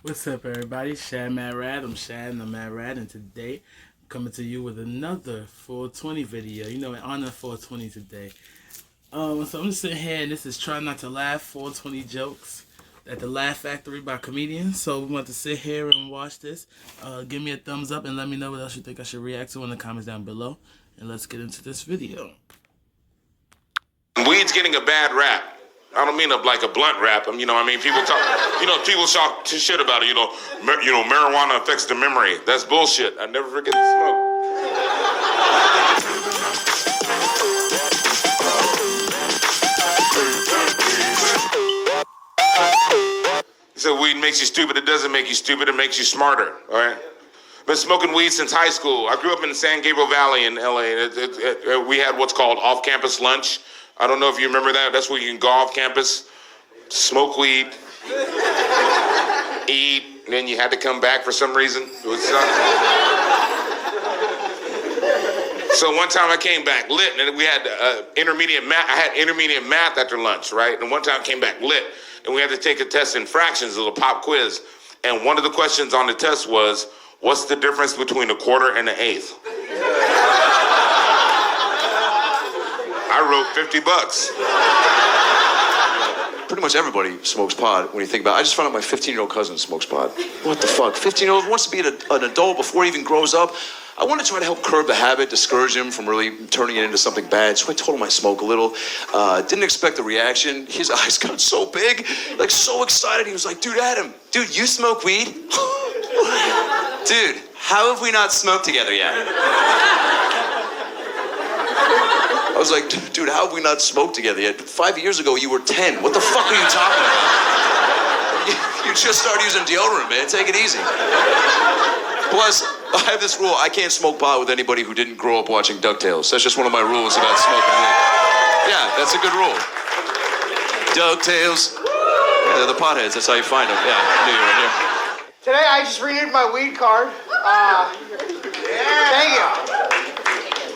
What's up, everybody? Shad Mad Rad. I'm Shad and I'm Mad Rad, and today I'm coming to you with another 420 video. In honor of 420 today. So I'm just sitting here, and this is Try Not to Laugh 420 jokes at the Laugh Factory by comedians. So we want to sit here and watch this. Give me a thumbs up and let me know what else you think I should react to in the comments down below. And let's get into this video. Weed's getting a bad rap. I don't mean like a blunt rap. People talk, people talk shit about it. Marijuana affects the memory. That's bullshit. I never forget to smoke. He said weed makes you stupid. It doesn't make you stupid. It makes you smarter. All right. Been smoking weed since high school. I grew up in San Gabriel Valley in LA. We had what's called off-campus lunch. I don't know if you remember that. That's where you can go off campus, smoke weed, eat, and then you had to come back for some reason. So one time I came back lit, and we had intermediate math. I had intermediate math after lunch, right? And one time I came back lit, and we had to take a test in fractions, a little pop quiz. And one of the questions on the test was, what's the difference between a quarter and an eighth? I wrote $50. Pretty much everybody smokes pot when you think about it. I just found out my 15-year-old cousin smokes pot. What the fuck? 15-year-old wants to be an adult before he even grows up. I want to try to help curb the habit, discourage him from really turning it into something bad. So I told him I smoke a little. Didn't expect the reaction. His eyes got so big, like so excited. He was like, dude, Adam, dude, you smoke weed? Dude, how have we not smoked together yet? I was like, dude, how have we not smoked together yet? 5 years ago, you were 10. What the fuck are you talking about? You just started using deodorant, man. Take it easy. Plus, I have this rule. I can't smoke pot with anybody who didn't grow up watching DuckTales. That's just one of my rules about smoking weed. Yeah, that's a good rule. DuckTales. Yeah, they're the potheads. That's how you find them. Yeah, I knew you were here. Today, I just renewed my weed card. Thank you.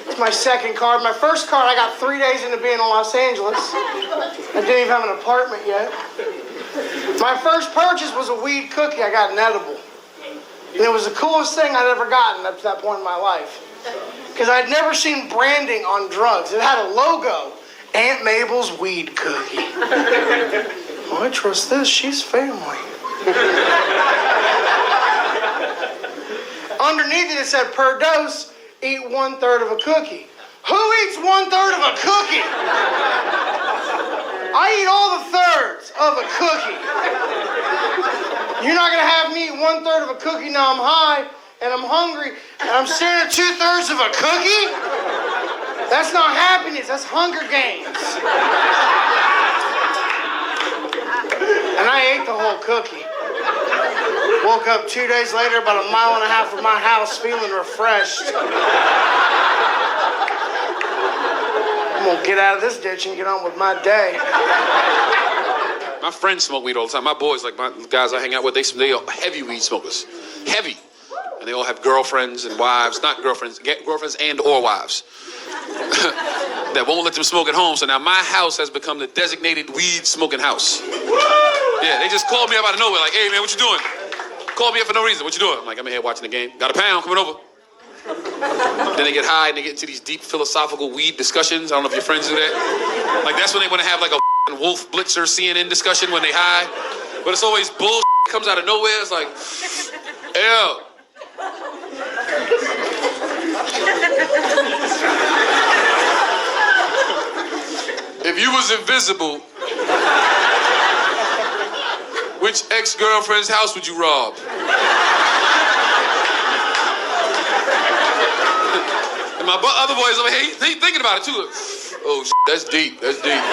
It's my second card. My first card, I got 3 days into being in Los Angeles. I didn't even have an apartment yet. My first purchase was a weed cookie. I got an edible. And it was the coolest thing I'd ever gotten up to that point in my life. Because I'd never seen branding on drugs. It had a logo. Aunt Mabel's weed cookie. Oh, I trust this. She's family. Underneath it said, per dose, eat 1/3 of a cookie. Who eats 1/3 of a cookie? I eat all the thirds of a cookie. You're not gonna have me eat 1/3 of a cookie. Now I'm high and I'm hungry and I'm staring at 2/3 of a cookie? That's not happiness, that's Hunger Games. And I ate the whole cookie. Woke up 2 days later, about 1.5 miles from my house, feeling refreshed. I'm gonna get out of this ditch and get on with my day. My friends smoke weed all the time. My boys, like my guys I hang out with, they are heavy weed smokers. Heavy. And they all have girlfriends and wives, not girlfriends, girlfriends and or wives. That won't let them smoke at home. So now my house has become the designated weed smoking house. Yeah, they just called me up out of nowhere, like, hey man, what you doing? Called me up for no reason. What you doing? I'm like, I'm in here watching the game. Got a pound coming over. Then they get high and they get into these deep philosophical weed discussions. I don't know if your friends do that. Like that's when they want to have like a Wolf Blitzer CNN discussion when they high. But it's always bullshit. Comes out of nowhere. It's like, ew. If you was invisible, which ex-girlfriend's house would you rob? And my other boys over here, he thinking about it too. Oh, that's deep, that's deep.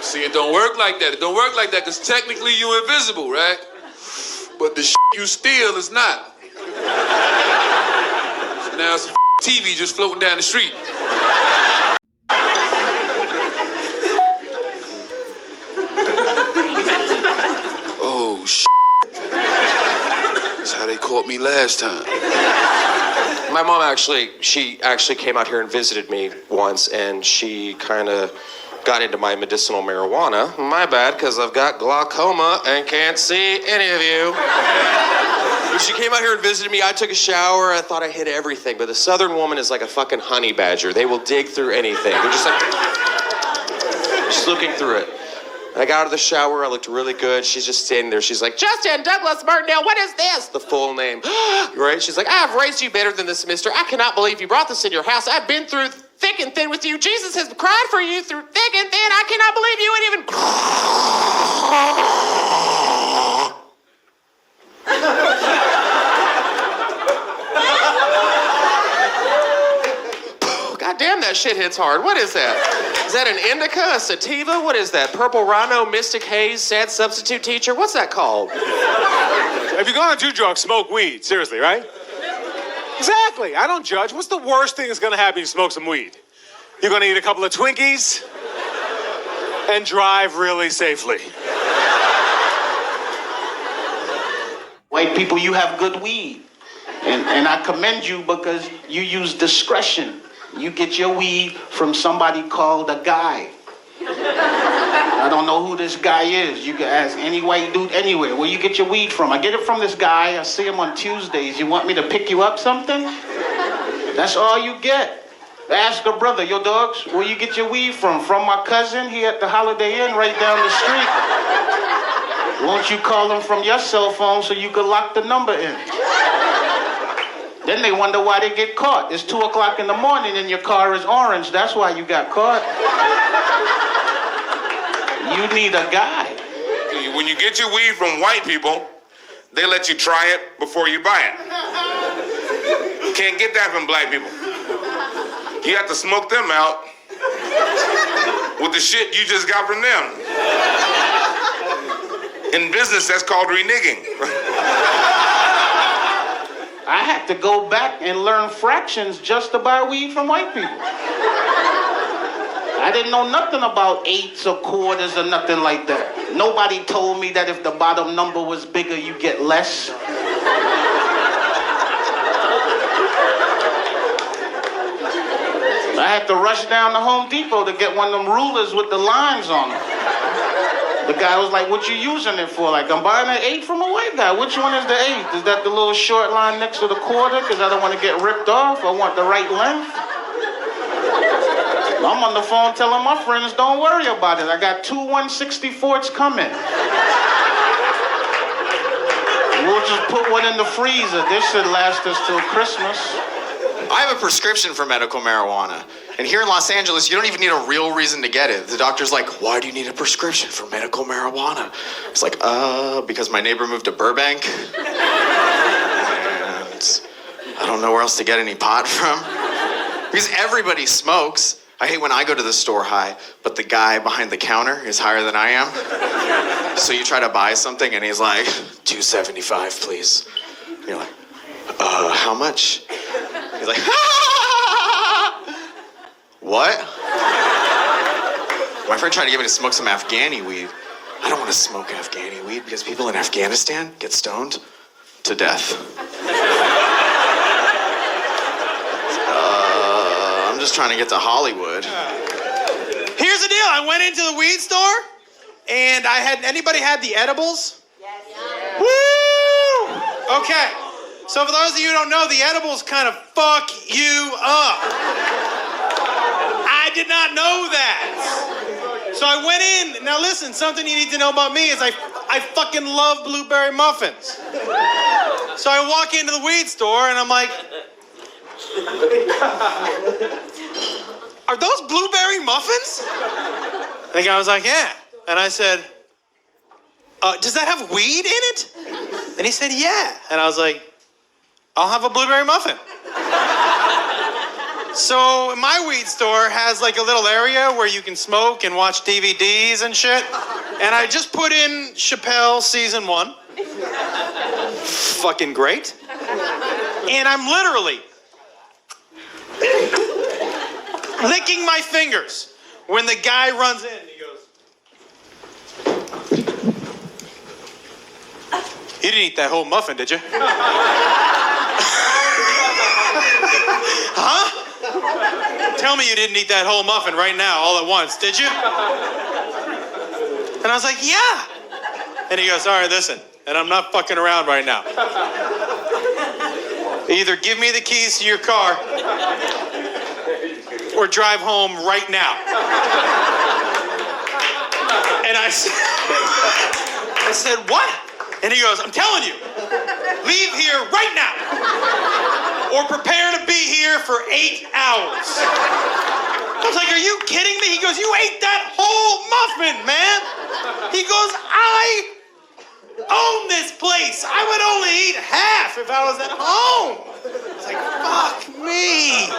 See, it don't work like that. It don't work like that because technically you're invisible, right? But the you steal is not. So now it's a TV just floating down the street. Oh, that's how they caught me last time. My mom she actually came out here and visited me once, and she kind of got into my medicinal marijuana. My bad, because I've got glaucoma and can't see any of you. When she came out here and visited me, I took a shower. I thought I hit everything, but the Southern woman is like a fucking honey badger. They will dig through anything. They're just like, just looking through it. And I got out of the shower. I looked really good. She's just standing there. She's like, Justin Douglas Martindale, what is this? The full name. Right? She's like, I've raised you better than this, mister. I cannot believe you brought this in your house. I've been through thick and thin with you. Jesus has cried for you through thick and thin. I cannot believe you would even... God damn, that shit hits hard. What is that? Is that an indica, a sativa? What is that? Purple Rhino, Mystic Haze, Sad Substitute Teacher? What's that called? If you're gonna do drugs, smoke weed. Seriously, right? Exactly. I don't judge. What's the worst thing that's gonna happen if you smoke some weed? You're gonna eat a couple of Twinkies and drive really safely. White people, you have good weed. And I commend you because you use discretion. You get your weed from somebody called a guy. I don't know who this guy is. You can ask any white dude anywhere. Where you get your weed from? I get it from this guy. I see him on Tuesdays. You want me to pick you up something? That's all you get. Ask a brother, yo dogs, where you get your weed from? From my cousin. He at the Holiday Inn right down the street. Won't you call him from your cell phone so you can lock the number in? Then they wonder why they get caught. It's 2 o'clock in the morning and your car is orange. That's why you got caught. You need a guy. When you get your weed from white people, they let you try it before you buy it. Can't get that from black people. You have to smoke them out with the shit you just got from them. In business, that's called reneging. I had to go back and learn fractions just to buy weed from white people. I didn't know nothing about eighths or quarters or nothing like that. Nobody told me that if the bottom number was bigger, you get less. I had to rush down to Home Depot to get one of them rulers with the lines on them. The guy was like, what you using it for? Like, I'm buying an eighth from a white guy. Which one is the eighth? Is that the little short line next to the quarter? Because I don't want to get ripped off. I want the right length. I'm on the phone telling my friends, don't worry about it. I got 2 1/64ths coming. We'll just put one in the freezer. This should last us till Christmas. I have a prescription for medical marijuana. And here in Los Angeles, you don't even need a real reason to get it. The doctor's like, why do you need a prescription for medical marijuana? It's like, because my neighbor moved to Burbank. And I don't know where else to get any pot from. Because everybody smokes. I hate when I go to the store high, but the guy behind the counter is higher than I am. So you try to buy something and he's like, $2.75, please. And you're like, how much? He's like, what? My friend tried to get me to smoke some Afghani weed. I don't want to smoke Afghani weed because people in Afghanistan get stoned to death. I'm just trying to get to Hollywood. Here's the deal. I went into the weed store and anybody had the edibles? Yes. Woo! Okay. So for those of you who don't know, the edibles kind of fuck you up. I did not know that. So I went in. Now listen, something you need to know about me is I fucking love blueberry muffins. So I walk into the weed store and I'm like, are those blueberry muffins? The guy was like, yeah. And I said, does that have weed in it? And he said, yeah. And I was like, I'll have a blueberry muffin. So my weed store has like a little area where you can smoke and watch DVDs and shit. And I just put in Chappelle season 1. Fucking great. And I'm literally licking my fingers when the guy runs in and he goes, you didn't eat that whole muffin, did you? Huh? Tell me you didn't eat that whole muffin right now, all at once, did you? And I was like, yeah. And he goes, all right, listen, and I'm not fucking around right now. Either give me the keys to your car or drive home right now. And I said, what? And he goes, I'm telling you, leave here right now or prepare to be here for 8 hours. I was like, are you kidding me? He goes, you ate that whole muffin, man. He goes, I own this place. I would only eat half if I was at home. I was like, fuck me.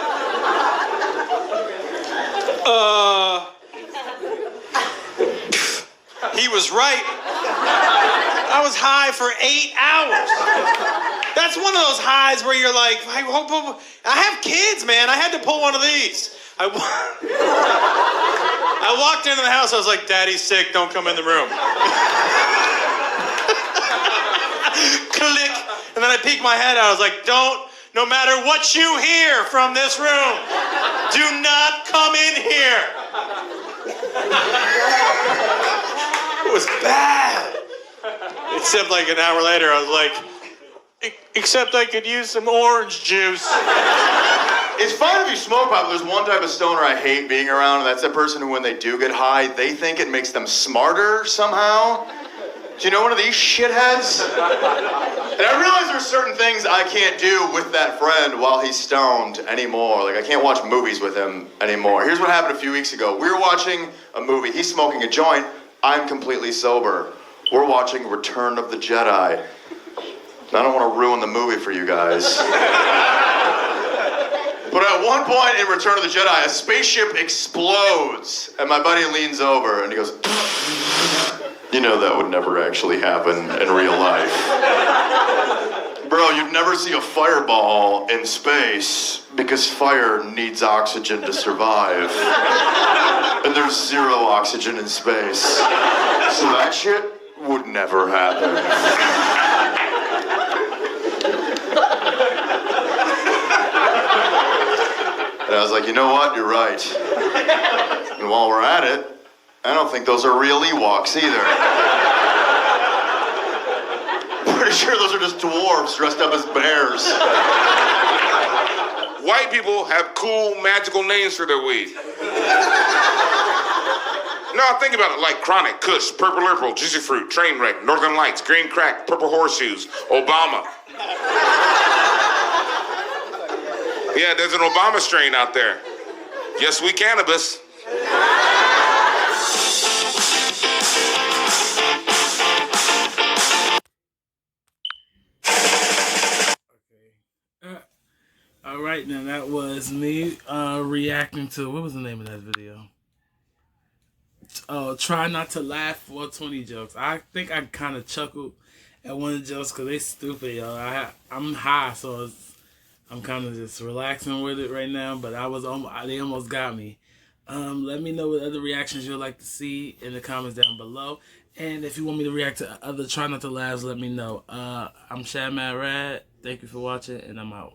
He was right. I was high for 8 hours. That's one of those highs where you're like, I have kids, man. I had to pull one of these. I walked into the house. I was like, Daddy's sick. Don't come in the room. Click. And then I peeked my head out. I was like, no matter what you hear from this room, do not come in here. It was bad. Except like an hour later, I was like, except I could use some orange juice. It's fine if you smoke pot, but there's one type of stoner I hate being around, and that's that person who, when they do get high, they think it makes them smarter somehow. Do you know one of these shitheads? And I realize there's certain things I can't do with that friend while he's stoned anymore. Like, I can't watch movies with him anymore. Here's what happened a few weeks ago. We were watching a movie. He's smoking a joint. I'm completely sober. We're watching Return of the Jedi. And I don't want to ruin the movie for you guys. But at one point in Return of the Jedi, a spaceship explodes. And my buddy leans over and he goes, you know that would never actually happen in real life. Bro, you'd never see a fireball in space because fire needs oxygen to survive. And there's 0 oxygen in space. So that shit would never happen. And I was like, you know what? You're right. And while we're at it, I don't think those are real Ewoks either. Pretty sure those are just dwarves dressed up as bears. White people have cool, magical names for their weed. No, think about it, like Chronic, Kush, Purple Purple, Juicy Fruit, Trainwreck, Northern Lights, Green Crack, Purple Horseshoes, Obama. Yeah, there's an Obama strain out there. Yes, we cannabis. All right, now that was me reacting to, what was the name of that video? Oh, try not to laugh 420 jokes. I think I kind of chuckled at one of the jokes because they stupid, yo. I'm high, so I'm kind of just relaxing with it right now. But they almost got me. Let me know what other reactions you'd like to see in the comments down below. And if you want me to react to other Try Not to Laughs, let me know. I'm Shad Mad Rad. Thank you for watching, and I'm out.